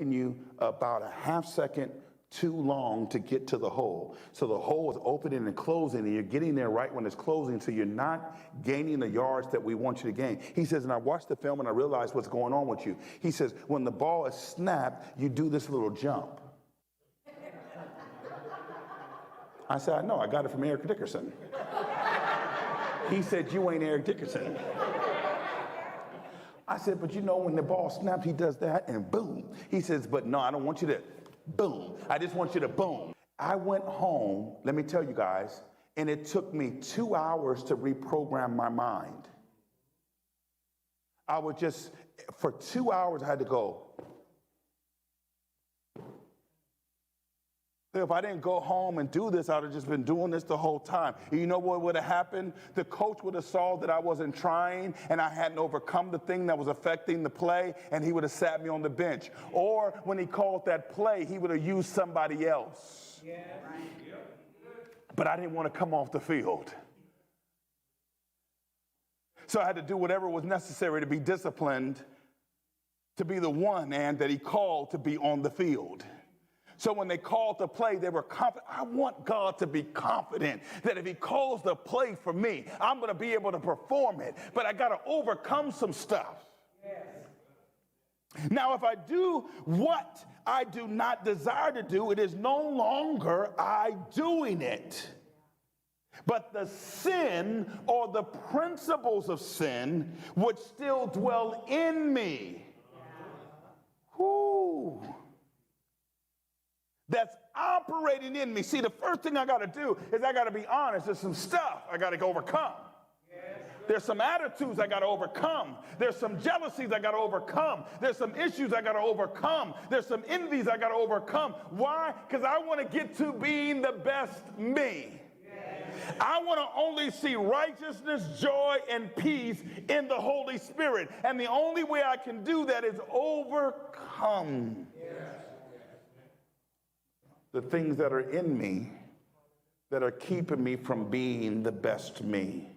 taking you about a half second too long to get to the hole. So the hole is opening and closing, and you're getting there right when it's closing, so you're not gaining the yards that we want you to gain. He says, and I watched the film and I realized what's going on with you. He says, when the ball is snapped, you do this little jump. I said, I know, I got it from Eric Dickerson. He said, you ain't Eric Dickerson. I said, but you know, when the ball snaps, he does that and boom. He says, but no, I don't want you to boom. I just want you to boom. I went home, let me tell you guys, and it took me 2 hours to reprogram my mind. I would just, for 2 hours, I had to go. If I didn't go home and do this, I would have just been doing this the whole time. You know what would have happened? The coach would have saw that I wasn't trying and I hadn't overcome the thing that was affecting the play, and he would have sat me on the bench. Or when he called that play, he would have used somebody else. Yeah. But I didn't want to come off the field. So I had to do whatever was necessary to be disciplined, to be the one, and that he called to be on the field. So when they called the play, they were confident. I want God to be confident that if he calls the play for me, I'm going to be able to perform it. But I got to overcome some stuff. Yes. Now, if I do what I do not desire to do, it is no longer I doing it. But the sin or the principles of sin would still dwell in me. Whoo. That's operating in me. See, the first thing I got to do is I got to be honest. There's some stuff I got to overcome. There's some attitudes I got to overcome. There's some jealousies I got to overcome. There's some issues I got to overcome. There's some envies I got to overcome. Why? Because I want to get to being the best me. I want to only see righteousness, joy, and peace in the Holy Spirit. And the only way I can do that is overcome the things that are in me that are keeping me from being the best me.